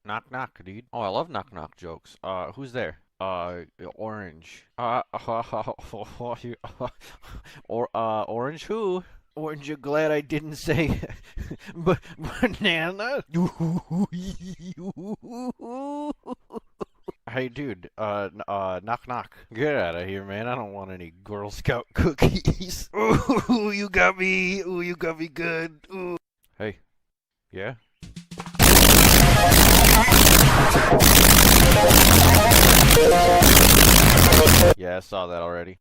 Knock knock, dude. Oh, I love knock knock jokes. Who's there? Orange. Orange who? Orange, you're glad I didn't say banana? Hey, dude, knock knock. Get out of here, man. I don't want any Girl Scout cookies. Ooh, you got me. Ooh, you got me good. Ooh. Hey, yeah? Yeah, I saw that already.